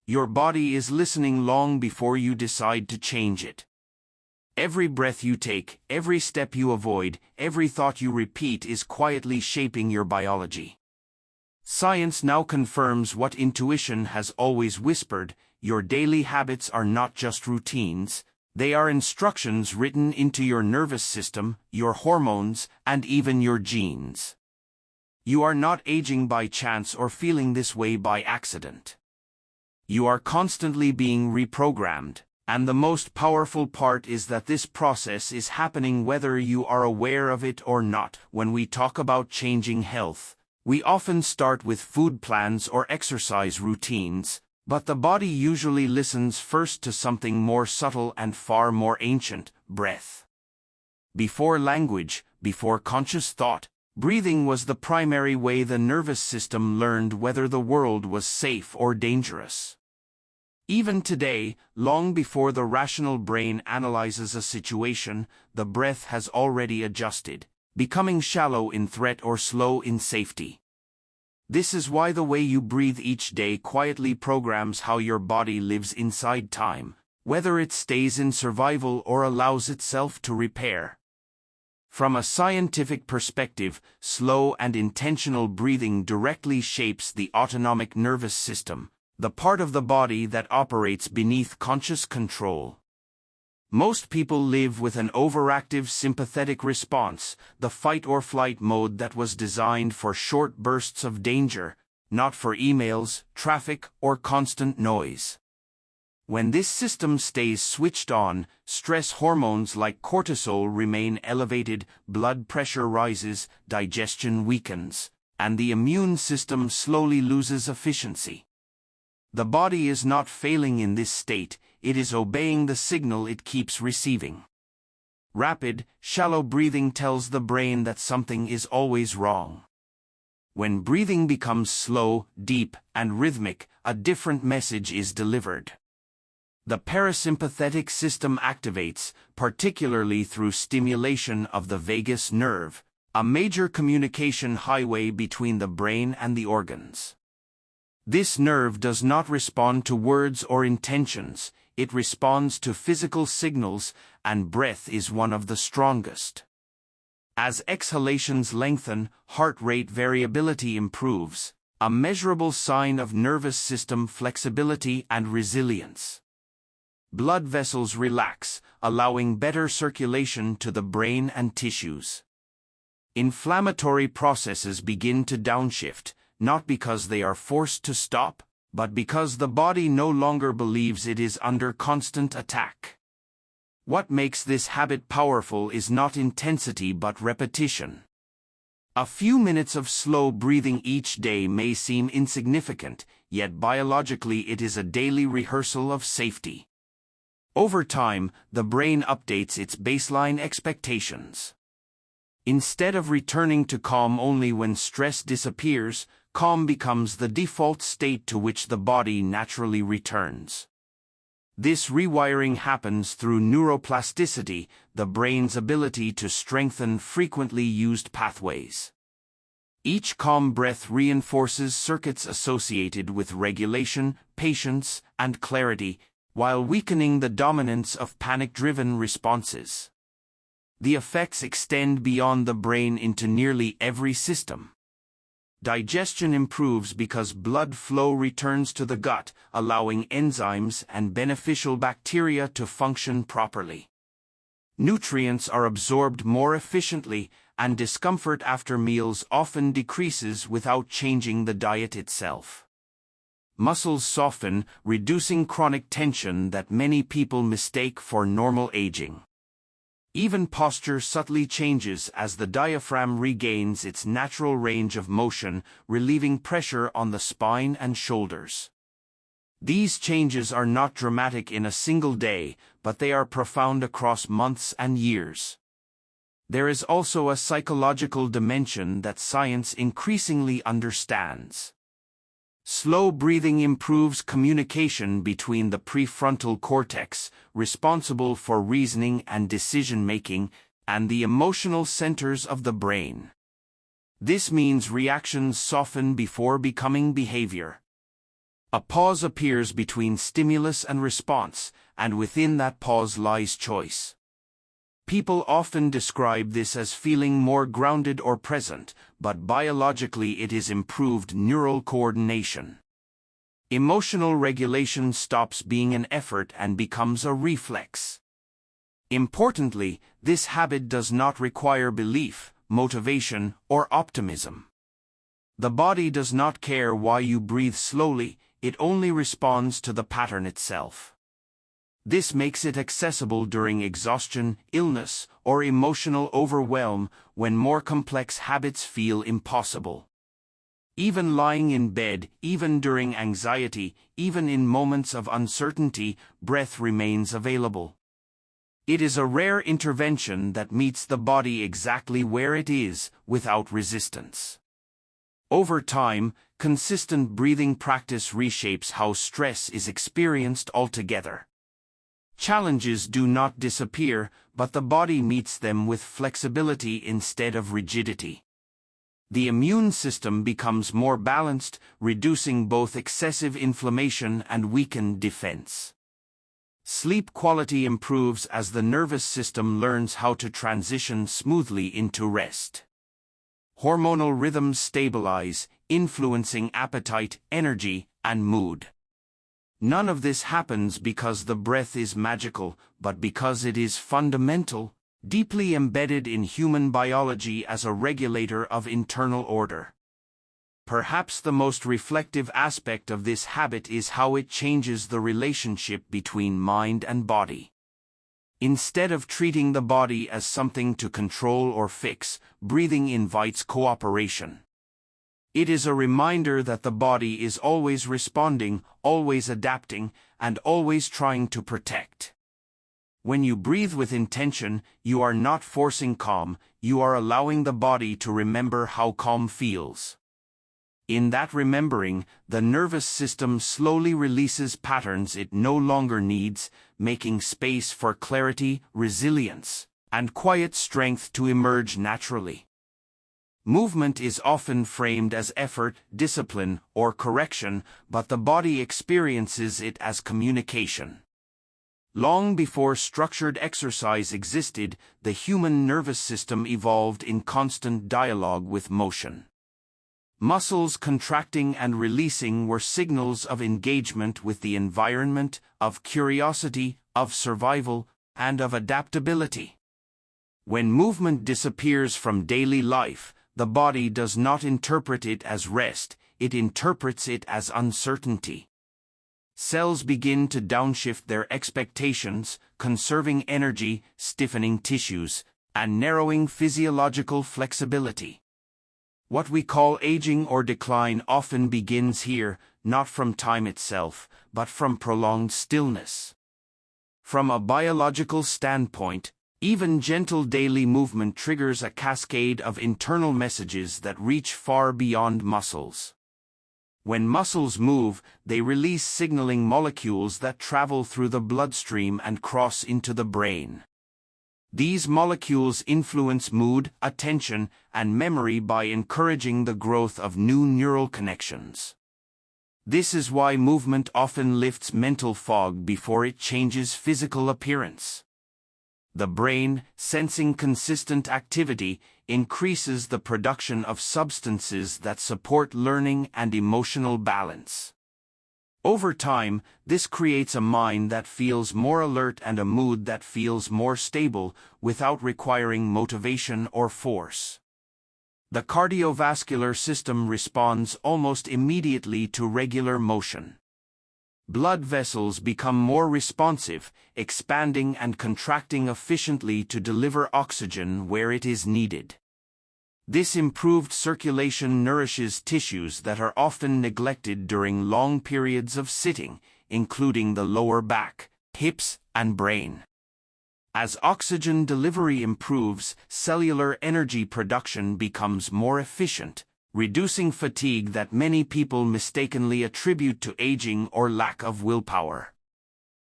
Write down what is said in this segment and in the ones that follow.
Your body is listening long before you decide to change it. Every breath you take, every step you avoid, every thought you repeat is quietly shaping your biology. Science now confirms what intuition has always whispered: your daily habits are not just routines, they are instructions written into your nervous system, your hormones, and even your genes. You are not aging by chance or feeling this way by accident. You are constantly being reprogrammed. And the most powerful part is that this process is happening whether you are aware of it or not. When we talk about changing health, we often start with food plans or exercise routines, but the body usually listens first to something more subtle and far more ancient: breath. Before language, before conscious thought, breathing was the primary way the nervous system learned whether the world was safe or dangerous. Even today, long before the rational brain analyzes a situation, the breath has already adjusted, becoming shallow in threat or slow in safety. This is why the way you breathe each day quietly programs how your body lives inside time, whether it stays in survival or allows itself to repair. From a scientific perspective, slow and intentional breathing directly shapes the autonomic nervous system, the part of the body that operates beneath conscious control. Most people live with an overactive sympathetic response, the fight-or-flight mode that was designed for short bursts of danger, not for emails, traffic, or constant noise. When this system stays switched on, stress hormones like cortisol remain elevated, blood pressure rises, digestion weakens, and the immune system slowly loses efficiency. The body is not failing in this state, it is obeying the signal it keeps receiving. Rapid, shallow breathing tells the brain that something is always wrong. When breathing becomes slow, deep, and rhythmic, a different message is delivered. The parasympathetic system activates, particularly through stimulation of the vagus nerve, a major communication highway between the brain and the organs. This nerve does not respond to words or intentions, it responds to physical signals, and breath is one of the strongest. As exhalations lengthen, heart rate variability improves, a measurable sign of nervous system flexibility and resilience. Blood vessels relax, allowing better circulation to the brain and tissues. Inflammatory processes begin to downshift, not because they are forced to stop, but because the body no longer believes it is under constant attack. What makes this habit powerful is not intensity but repetition. A few minutes of slow breathing each day may seem insignificant, yet biologically it is a daily rehearsal of safety. Over time, the brain updates its baseline expectations. Instead of returning to calm only when stress disappears, calm becomes the default state to which the body naturally returns. This rewiring happens through neuroplasticity, the brain's ability to strengthen frequently used pathways. Each calm breath reinforces circuits associated with regulation, patience, and clarity, while weakening the dominance of panic-driven responses. The effects extend beyond the brain into nearly every system. Digestion improves because blood flow returns to the gut, allowing enzymes and beneficial bacteria to function properly. Nutrients are absorbed more efficiently, and discomfort after meals often decreases without changing the diet itself. Muscles soften, reducing chronic tension that many people mistake for normal aging. Even posture subtly changes as the diaphragm regains its natural range of motion, relieving pressure on the spine and shoulders. These changes are not dramatic in a single day, but they are profound across months and years. There is also a psychological dimension that science increasingly understands. Slow breathing improves communication between the prefrontal cortex, responsible for reasoning and decision-making, and the emotional centers of the brain. This means reactions soften before becoming behavior. A pause appears between stimulus and response, and within that pause lies choice. People often describe this as feeling more grounded or present, but biologically it is improved neural coordination. Emotional regulation stops being an effort and becomes a reflex. Importantly, this habit does not require belief, motivation, or optimism. The body does not care why you breathe slowly, it only responds to the pattern itself. This makes it accessible during exhaustion, illness, or emotional overwhelm when more complex habits feel impossible. Even lying in bed, even during anxiety, even in moments of uncertainty, breath remains available. It is a rare intervention that meets the body exactly where it is, without resistance. Over time, consistent breathing practice reshapes how stress is experienced altogether. Challenges do not disappear, but the body meets them with flexibility instead of rigidity. The immune system becomes more balanced, reducing both excessive inflammation and weakened defense. Sleep quality improves as the nervous system learns how to transition smoothly into rest. Hormonal rhythms stabilize, influencing appetite, energy, and mood. None of this happens because the breath is magical, but because it is fundamental, deeply embedded in human biology as a regulator of internal order. Perhaps the most reflective aspect of this habit is how it changes the relationship between mind and body. Instead of treating the body as something to control or fix, breathing invites cooperation. It is a reminder that the body is always responding, always adapting, and always trying to protect. When you breathe with intention, you are not forcing calm, you are allowing the body to remember how calm feels. In that remembering, the nervous system slowly releases patterns it no longer needs, making space for clarity, resilience, and quiet strength to emerge naturally. Movement is often framed as effort, discipline, or correction, but the body experiences it as communication. Long before structured exercise existed, the human nervous system evolved in constant dialogue with motion. Muscles contracting and releasing were signals of engagement with the environment, of curiosity, of survival, and of adaptability. When movement disappears from daily life, the body does not interpret it as rest, it interprets it as uncertainty. Cells begin to downshift their expectations, conserving energy, stiffening tissues, and narrowing physiological flexibility. What we call aging or decline often begins here, not from time itself, but from prolonged stillness. From a biological standpoint, even gentle daily movement triggers a cascade of internal messages that reach far beyond muscles. When muscles move, they release signaling molecules that travel through the bloodstream and cross into the brain. These molecules influence mood, attention, and memory by encouraging the growth of new neural connections. This is why movement often lifts mental fog before it changes physical appearance. The brain, sensing consistent activity, increases the production of substances that support learning and emotional balance. Over time, this creates a mind that feels more alert and a mood that feels more stable, without requiring motivation or force. The cardiovascular system responds almost immediately to regular motion. Blood vessels become more responsive, expanding and contracting efficiently to deliver oxygen where it is needed. This improved circulation nourishes tissues that are often neglected during long periods of sitting, including the lower back, hips, and brain. As oxygen delivery improves, cellular energy production becomes more efficient, reducing fatigue that many people mistakenly attribute to aging or lack of willpower.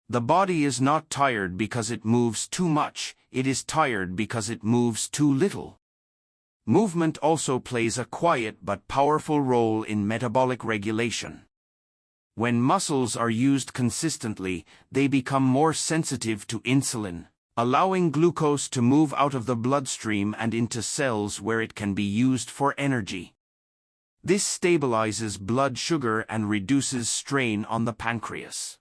The body is not tired because it moves too much, it is tired because it moves too little. Movement also plays a quiet but powerful role in metabolic regulation. When muscles are used consistently, they become more sensitive to insulin, allowing glucose to move out of the bloodstream and into cells where it can be used for energy. This stabilizes blood sugar and reduces strain on the pancreas.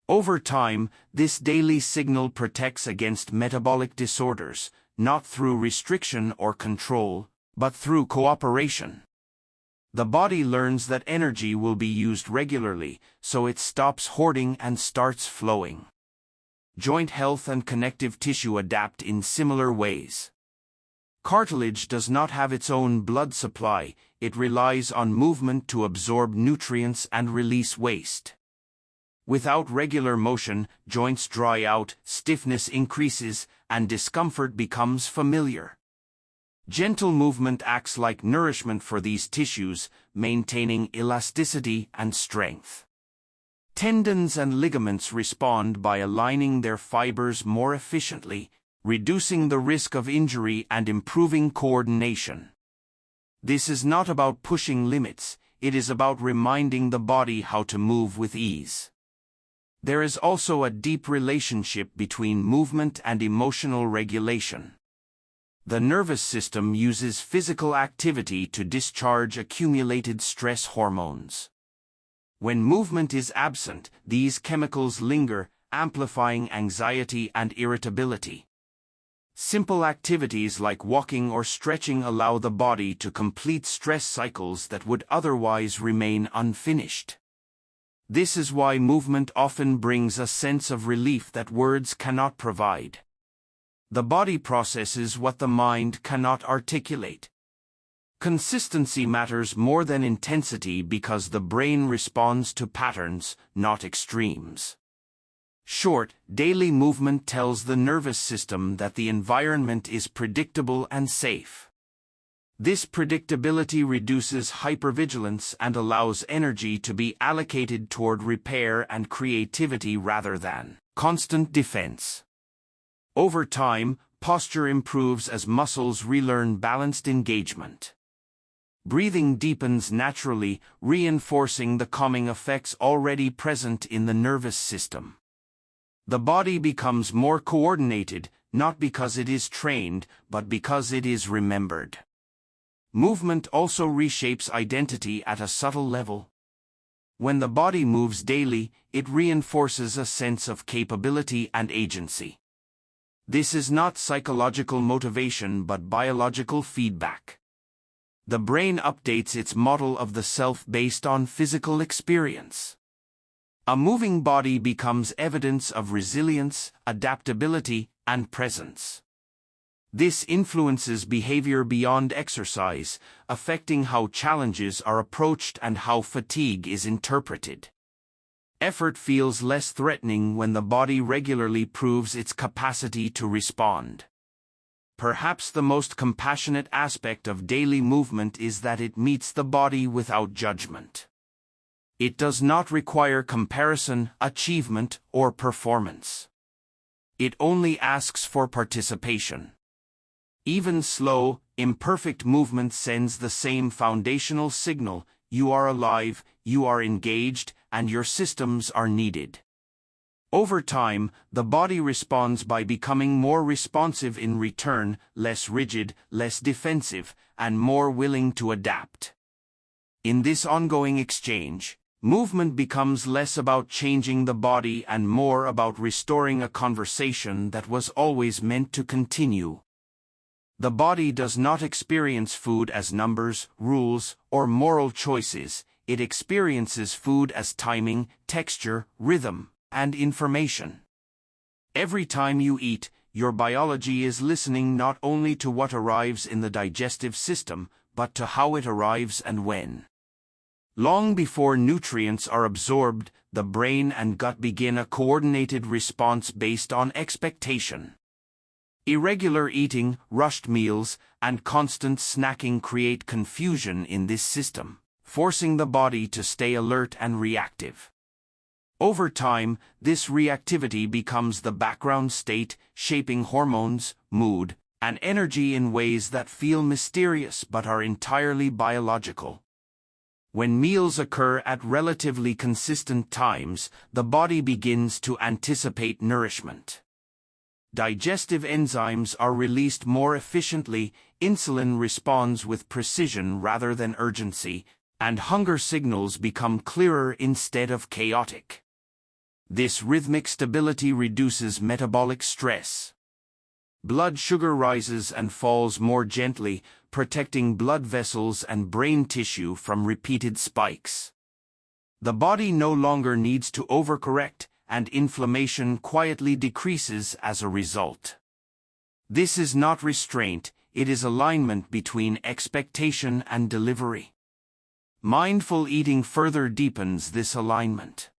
Over time, this daily signal protects against metabolic disorders, not through restriction or control, but through cooperation. The body learns that energy will be used regularly, so it stops hoarding and starts flowing. Joint health and connective tissue adapt in similar ways. Cartilage does not have its own blood supply, it relies on movement to absorb nutrients and release waste. Without regular motion, joints dry out, stiffness increases, and discomfort becomes familiar. Gentle movement acts like nourishment for these tissues, maintaining elasticity and strength. Tendons and ligaments respond by aligning their fibers more efficiently, reducing the risk of injury and improving coordination. This is not about pushing limits, it is about reminding the body how to move with ease. There is also a deep relationship between movement and emotional regulation. The nervous system uses physical activity to discharge accumulated stress hormones. When movement is absent, these chemicals linger, amplifying anxiety and irritability. Simple activities like walking or stretching allow the body to complete stress cycles that would otherwise remain unfinished. This is why movement often brings a sense of relief that words cannot provide. The body processes what the mind cannot articulate. Consistency matters more than intensity because the brain responds to patterns, not extremes. Short, daily movement tells the nervous system that the environment is predictable and safe. This predictability reduces hypervigilance and allows energy to be allocated toward repair and creativity rather than constant defense. Over time, posture improves as muscles relearn balanced engagement. Breathing deepens naturally, reinforcing the calming effects already present in the nervous system. The body becomes more coordinated, not because it is trained, but because it is remembered. Movement also reshapes identity at a subtle level. When the body moves daily, it reinforces a sense of capability and agency. This is not psychological motivation but biological feedback. The brain updates its model of the self based on physical experience. A moving body becomes evidence of resilience, adaptability, and presence. This influences behavior beyond exercise, affecting how challenges are approached and how fatigue is interpreted. Effort feels less threatening when the body regularly proves its capacity to respond. Perhaps the most compassionate aspect of daily movement is that it meets the body without judgment. It does not require comparison, achievement, or performance. It only asks for participation. Even slow, imperfect movement sends the same foundational signal: you are alive, you are engaged, and your systems are needed. Over time, the body responds by becoming more responsive in return, less rigid, less defensive, and more willing to adapt. In this ongoing exchange, movement becomes less about changing the body and more about restoring a conversation that was always meant to continue. The body does not experience food as numbers, rules, or moral choices. It experiences food as timing, texture, rhythm, and information. Every time you eat, your biology is listening not only to what arrives in the digestive system, but to how it arrives and when. Long before nutrients are absorbed, the brain and gut begin a coordinated response based on expectation. Irregular eating, rushed meals, and constant snacking create confusion in this system, forcing the body to stay alert and reactive. Over time, this reactivity becomes the background state, shaping hormones, mood, and energy in ways that feel mysterious but are entirely biological. When meals occur at relatively consistent times, the body begins to anticipate nourishment. Digestive enzymes are released more efficiently, insulin responds with precision rather than urgency, and hunger signals become clearer instead of chaotic. This rhythmic stability reduces metabolic stress. Blood sugar rises and falls more gently, protecting blood vessels and brain tissue from repeated spikes. The body no longer needs to overcorrect, and inflammation quietly decreases as a result. This is not restraint, it is alignment between expectation and delivery. Mindful eating further deepens this alignment.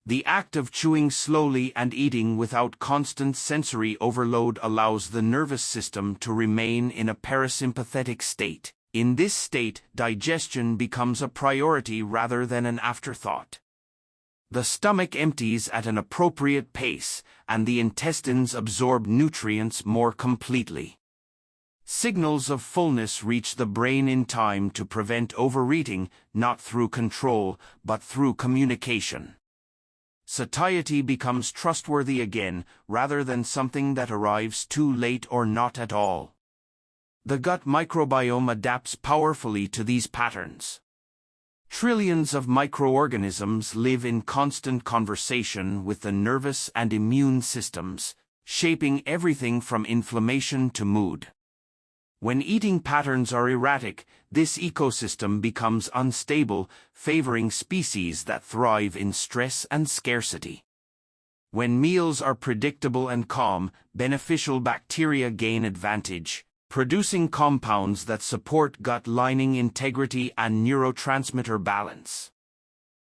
The act of chewing slowly and eating without constant sensory overload allows the nervous system to remain in a parasympathetic state. In this state, digestion becomes a priority rather than an afterthought. The stomach empties at an appropriate pace, and the intestines absorb nutrients more completely. Signals of fullness reach the brain in time to prevent overeating, not through control, but through communication. Satiety becomes trustworthy again, rather than something that arrives too late or not at all. The gut microbiome adapts powerfully to these patterns. Trillions of microorganisms live in constant conversation with the nervous and immune systems, shaping everything from inflammation to mood. When eating patterns are erratic, this ecosystem becomes unstable, favoring species that thrive in stress and scarcity. When meals are predictable and calm, beneficial bacteria gain advantage, producing compounds that support gut lining integrity and neurotransmitter balance.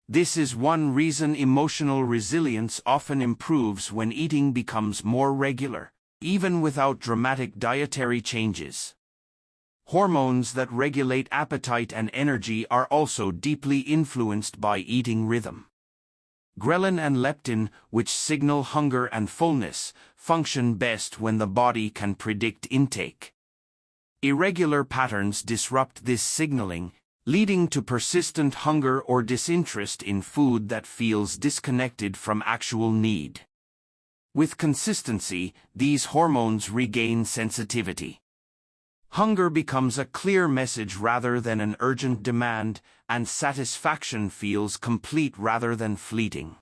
This is one reason emotional resilience often improves when eating becomes more regular, even without dramatic dietary changes. Hormones that regulate appetite and energy are also deeply influenced by eating rhythm. Ghrelin and leptin, which signal hunger and fullness, function best when the body can predict intake. Irregular patterns disrupt this signaling, leading to persistent hunger or disinterest in food that feels disconnected from actual need. With consistency, these hormones regain sensitivity. Hunger becomes a clear message rather than an urgent demand, and satisfaction feels complete rather than fleeting.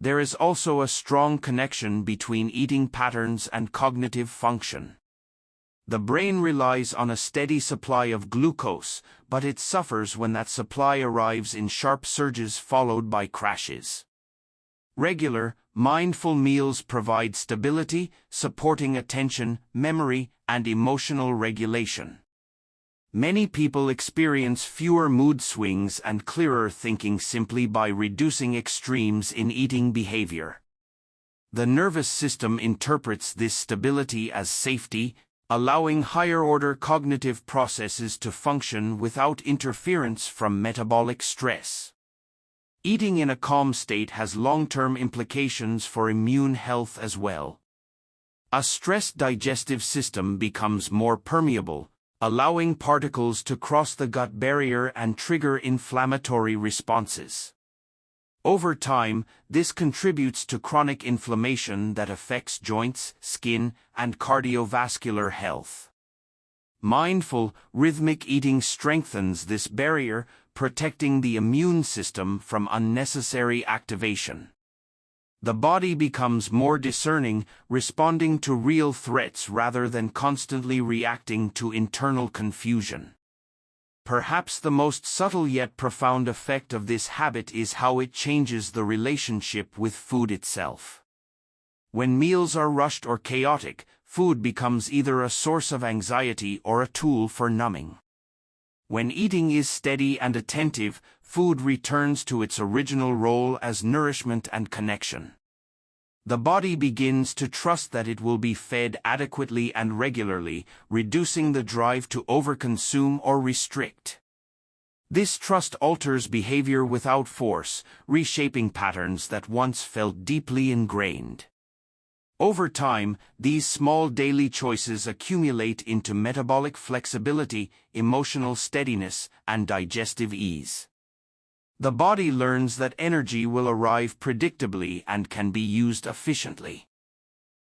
There is also a strong connection between eating patterns and cognitive function. The brain relies on a steady supply of glucose, but it suffers when that supply arrives in sharp surges followed by crashes. Regular, mindful meals provide stability, supporting attention, memory, and emotional regulation. Many people experience fewer mood swings and clearer thinking simply by reducing extremes in eating behavior. The nervous system interprets this stability as safety, allowing higher-order cognitive processes to function without interference from metabolic stress. Eating in a calm state has long-term implications for immune health as well. A stressed digestive system becomes more permeable, allowing particles to cross the gut barrier and trigger inflammatory responses. Over time, this contributes to chronic inflammation that affects joints, skin, and cardiovascular health. Mindful, rhythmic eating strengthens this barrier, protecting the immune system from unnecessary activation. The body becomes more discerning, responding to real threats rather than constantly reacting to internal confusion. Perhaps the most subtle yet profound effect of this habit is how it changes the relationship with food itself. When meals are rushed or chaotic, food becomes either a source of anxiety or a tool for numbing. When eating is steady and attentive, food returns to its original role as nourishment and connection. The body begins to trust that it will be fed adequately and regularly, reducing the drive to overconsume or restrict. This trust alters behavior without force, reshaping patterns that once felt deeply ingrained. Over time, these small daily choices accumulate into metabolic flexibility, emotional steadiness, and digestive ease. The body learns that energy will arrive predictably and can be used efficiently.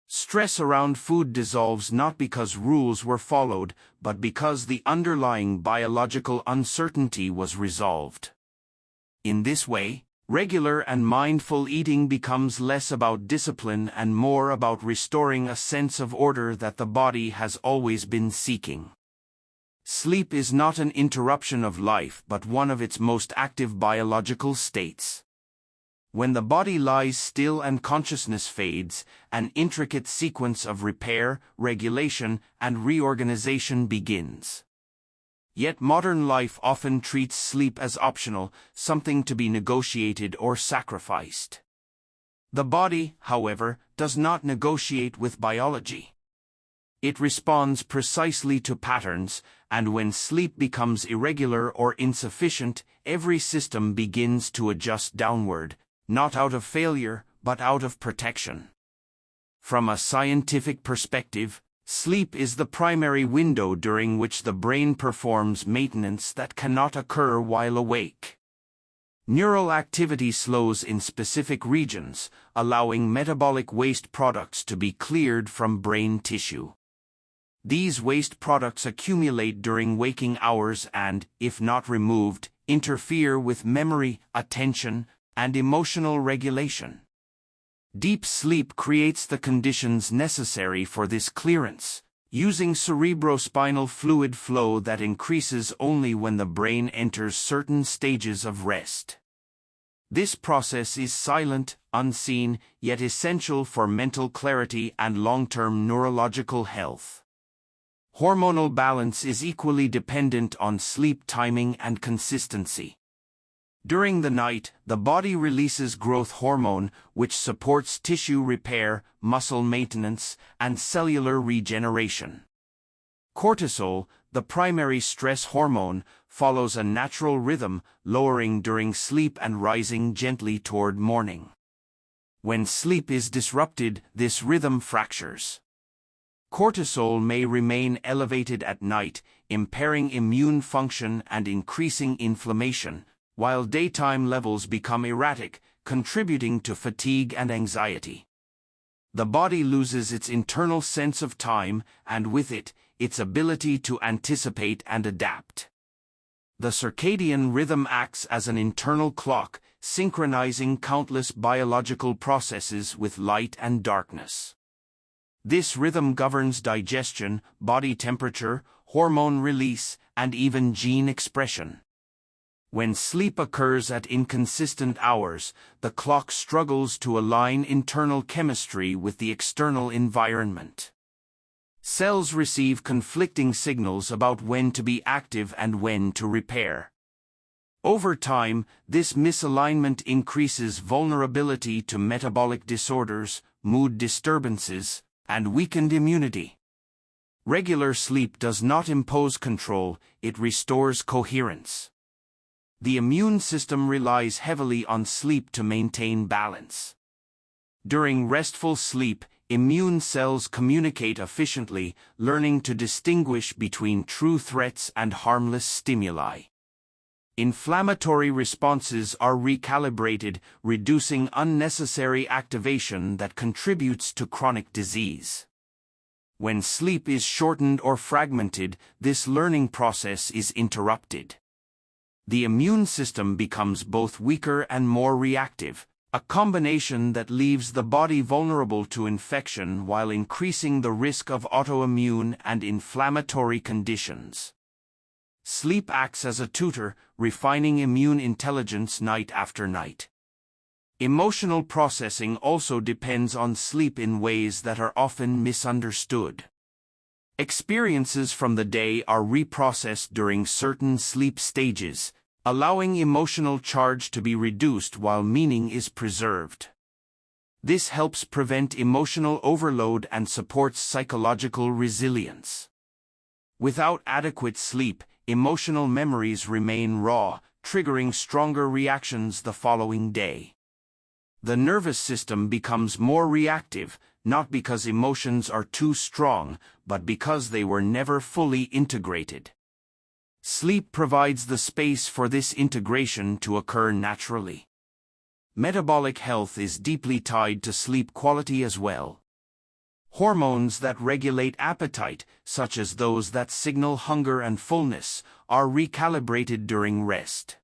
Stress around food dissolves not because rules were followed, but because the underlying biological uncertainty was resolved. In this way, regular and mindful eating becomes less about discipline and more about restoring a sense of order that the body has always been seeking. Sleep is not an interruption of life but one of its most active biological states. When the body lies still and consciousness fades, an intricate sequence of repair, regulation, and reorganization begins. Yet modern life often treats sleep as optional, something to be negotiated or sacrificed. The body, however, does not negotiate with biology. It responds precisely to patterns, and when sleep becomes irregular or insufficient, every system begins to adjust downward, not out of failure, but out of protection. From a scientific perspective, sleep is the primary window during which the brain performs maintenance that cannot occur while awake. Neural activity slows in specific regions, allowing metabolic waste products to be cleared from brain tissue. These waste products accumulate during waking hours and, if not removed, interfere with memory, attention, and emotional regulation. Deep sleep creates the conditions necessary for this clearance, using cerebrospinal fluid flow that increases only when the brain enters certain stages of rest. This process is silent, unseen, yet essential for mental clarity and long-term neurological health. Hormonal balance is equally dependent on sleep timing and consistency. During the night, the body releases growth hormone, which supports tissue repair, muscle maintenance, and cellular regeneration. Cortisol, the primary stress hormone, follows a natural rhythm, lowering during sleep and rising gently toward morning. When sleep is disrupted, this rhythm fractures. Cortisol may remain elevated at night, impairing immune function and increasing inflammation, while daytime levels become erratic, contributing to fatigue and anxiety. The body loses its internal sense of time, and with it, its ability to anticipate and adapt. The circadian rhythm acts as an internal clock, synchronizing countless biological processes with light and darkness. This rhythm governs digestion, body temperature, hormone release, and even gene expression. When sleep occurs at inconsistent hours, the clock struggles to align internal chemistry with the external environment. Cells receive conflicting signals about when to be active and when to repair. Over time, this misalignment increases vulnerability to metabolic disorders, mood disturbances, and weakened immunity. Regular sleep does not impose control, it restores coherence. The immune system relies heavily on sleep to maintain balance. During restful sleep, immune cells communicate efficiently, learning to distinguish between true threats and harmless stimuli. Inflammatory responses are recalibrated, reducing unnecessary activation that contributes to chronic disease. When sleep is shortened or fragmented, this learning process is interrupted. The immune system becomes both weaker and more reactive, a combination that leaves the body vulnerable to infection while increasing the risk of autoimmune and inflammatory conditions. Sleep acts as a tutor, refining immune intelligence night after night. Emotional processing also depends on sleep in ways that are often misunderstood. Experiences from the day are reprocessed during certain sleep stages, allowing emotional charge to be reduced while meaning is preserved. This helps prevent emotional overload and supports psychological resilience. Without adequate sleep, emotional memories remain raw, triggering stronger reactions the following day. The nervous system becomes more reactive, not because emotions are too strong, but because they were never fully integrated. Sleep provides the space for this integration to occur naturally. Metabolic health is deeply tied to sleep quality as well. Hormones that regulate appetite, such as those that signal hunger and fullness, are recalibrated during rest.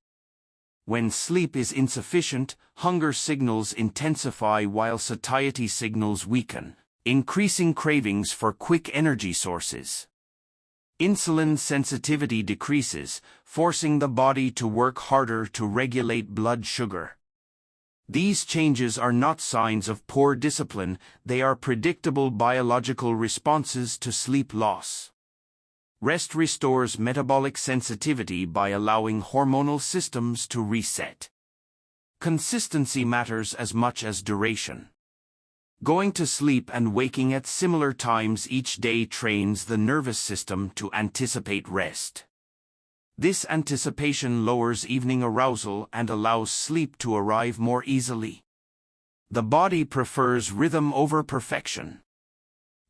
When sleep is insufficient, hunger signals intensify while satiety signals weaken, increasing cravings for quick energy sources. Insulin sensitivity decreases, forcing the body to work harder to regulate blood sugar. These changes are not signs of poor discipline, they are predictable biological responses to sleep loss. Rest restores metabolic sensitivity by allowing hormonal systems to reset. Consistency matters as much as duration. Going to sleep and waking at similar times each day trains the nervous system to anticipate rest. This anticipation lowers evening arousal and allows sleep to arrive more easily. The body prefers rhythm over perfection.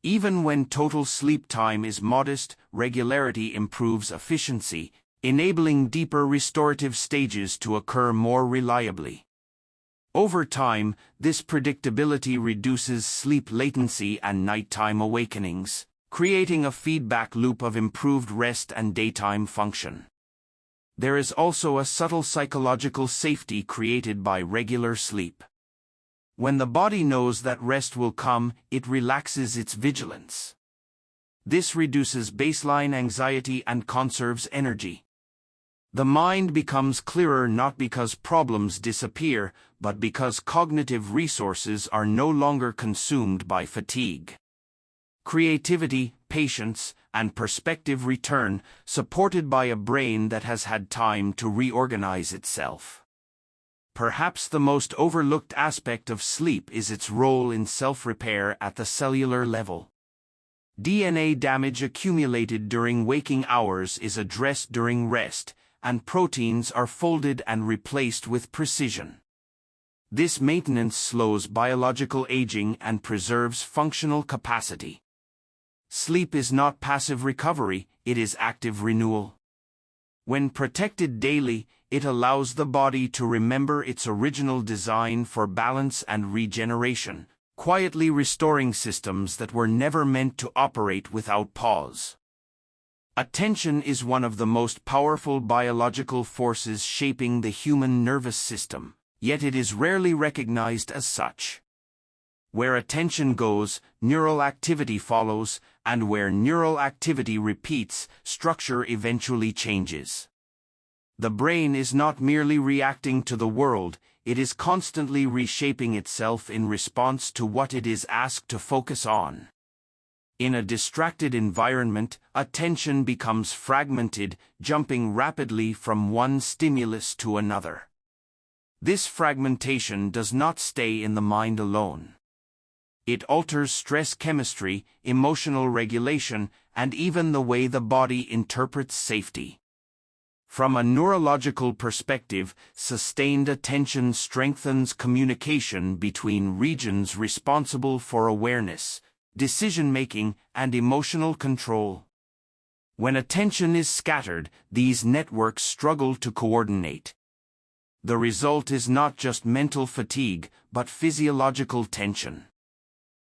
Even when total sleep time is modest, regularity improves efficiency, enabling deeper restorative stages to occur more reliably. Over time, this predictability reduces sleep latency and nighttime awakenings, creating a feedback loop of improved rest and daytime function. There is also a subtle psychological safety created by regular sleep. When the body knows that rest will come, it relaxes its vigilance. This reduces baseline anxiety and conserves energy. The mind becomes clearer not because problems disappear, but because cognitive resources are no longer consumed by fatigue. Creativity, patience, and perspective return, supported by a brain that has had time to reorganize itself. Perhaps the most overlooked aspect of sleep is its role in self-repair at the cellular level. DNA damage accumulated during waking hours is addressed during rest, and proteins are folded and replaced with precision. This maintenance slows biological aging and preserves functional capacity. Sleep is not passive recovery, it is active renewal. When protected daily, it allows the body to remember its original design for balance and regeneration, quietly restoring systems that were never meant to operate without pause. Attention is one of the most powerful biological forces shaping the human nervous system, yet it is rarely recognized as such. Where attention goes, neural activity follows, and where neural activity repeats, structure eventually changes. The brain is not merely reacting to the world, it is constantly reshaping itself in response to what it is asked to focus on. In a distracted environment, attention becomes fragmented, jumping rapidly from one stimulus to another. This fragmentation does not stay in the mind alone. It alters stress chemistry, emotional regulation, and even the way the body interprets safety. From a neurological perspective, sustained attention strengthens communication between regions responsible for awareness, decision-making, and emotional control. When attention is scattered, these networks struggle to coordinate. The result is not just mental fatigue, but physiological tension.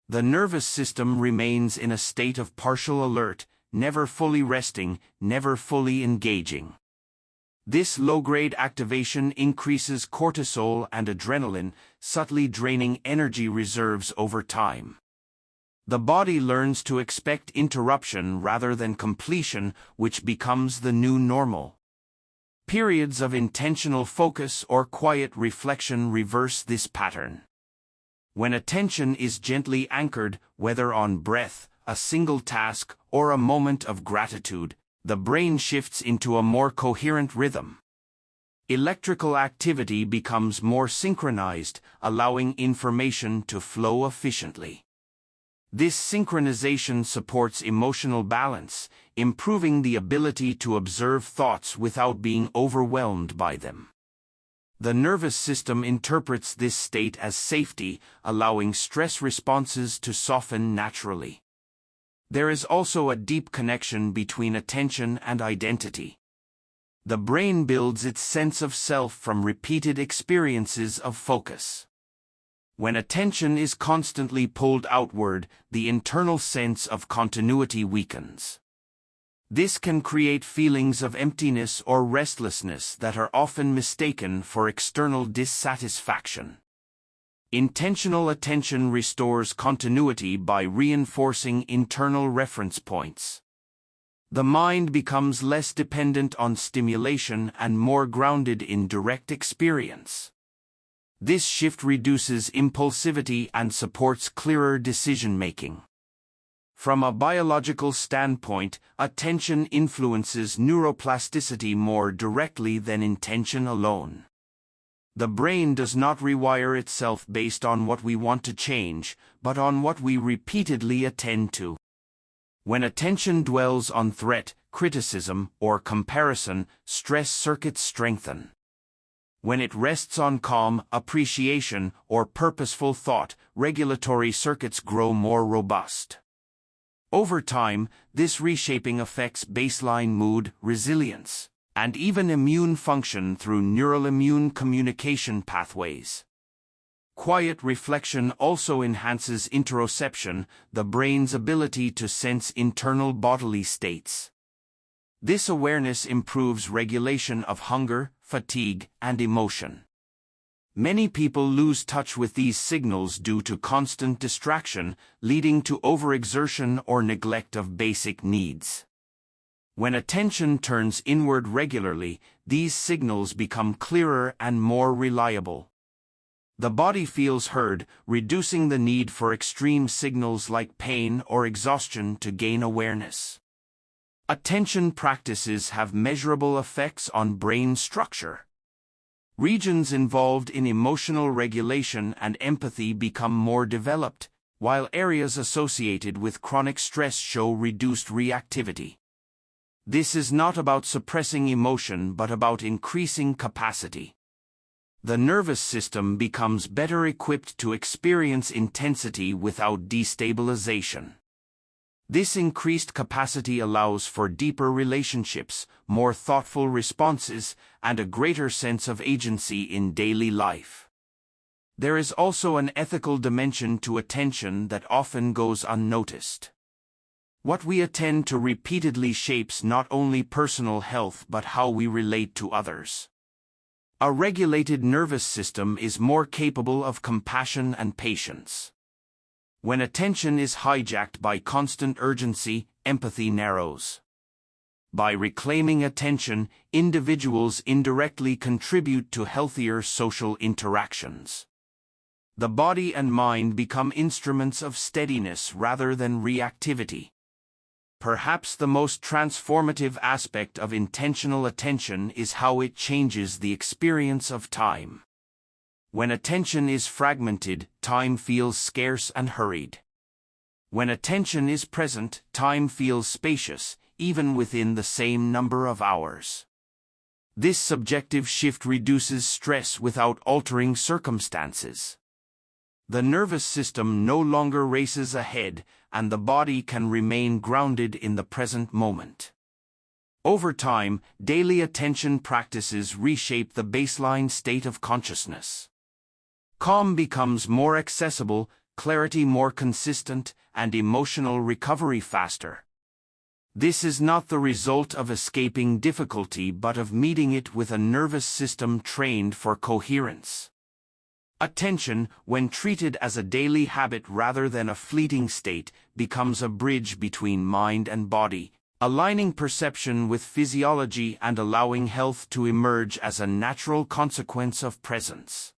The nervous system remains in a state of partial alert, never fully resting, never fully engaging. This low-grade activation increases cortisol and adrenaline, subtly draining energy reserves over time. The body learns to expect interruption rather than completion, which becomes the new normal. Periods of intentional focus or quiet reflection reverse this pattern. When attention is gently anchored, whether on breath, a single task, or a moment of gratitude, the brain shifts into a more coherent rhythm. Electrical activity becomes more synchronized, allowing information to flow efficiently. This synchronization supports emotional balance, improving the ability to observe thoughts without being overwhelmed by them. The nervous system interprets this state as safety, allowing stress responses to soften naturally. There is also a deep connection between attention and identity. The brain builds its sense of self from repeated experiences of focus. When attention is constantly pulled outward, the internal sense of continuity weakens. This can create feelings of emptiness or restlessness that are often mistaken for external dissatisfaction. Intentional attention restores continuity by reinforcing internal reference points. The mind becomes less dependent on stimulation and more grounded in direct experience. This shift reduces impulsivity and supports clearer decision-making. From a biological standpoint, attention influences neuroplasticity more directly than intention alone. The brain does not rewire itself based on what we want to change, but on what we repeatedly attend to. When attention dwells on threat, criticism, or comparison, stress circuits strengthen. When it rests on calm, appreciation, or purposeful thought, regulatory circuits grow more robust. Over time, this reshaping affects baseline mood, resilience, and even immune function through neural immune communication pathways. Quiet reflection also enhances interoception, the brain's ability to sense internal bodily states. This awareness improves regulation of hunger, fatigue, and emotion. Many people lose touch with these signals due to constant distraction, leading to overexertion or neglect of basic needs. When attention turns inward regularly, these signals become clearer and more reliable. The body feels heard, reducing the need for extreme signals like pain or exhaustion to gain awareness. Attention practices have measurable effects on brain structure. Regions involved in emotional regulation and empathy become more developed, while areas associated with chronic stress show reduced reactivity. This is not about suppressing emotion but about increasing capacity. The nervous system becomes better equipped to experience intensity without destabilization. This increased capacity allows for deeper relationships, more thoughtful responses, and a greater sense of agency in daily life. There is also an ethical dimension to attention that often goes unnoticed. What we attend to repeatedly shapes not only personal health but how we relate to others. A regulated nervous system is more capable of compassion and patience. When attention is hijacked by constant urgency, empathy narrows. By reclaiming attention, individuals indirectly contribute to healthier social interactions. The body and mind become instruments of steadiness rather than reactivity. Perhaps the most transformative aspect of intentional attention is how it changes the experience of time. When attention is fragmented, time feels scarce and hurried. When attention is present, time feels spacious, even within the same number of hours. This subjective shift reduces stress without altering circumstances. The nervous system no longer races ahead, and the body can remain grounded in the present moment. Over time, daily attention practices reshape the baseline state of consciousness. Calm becomes more accessible, clarity more consistent, and emotional recovery faster. This is not the result of escaping difficulty but of meeting it with a nervous system trained for coherence. Attention, when treated as a daily habit rather than a fleeting state, becomes a bridge between mind and body, aligning perception with physiology and allowing health to emerge as a natural consequence of presence.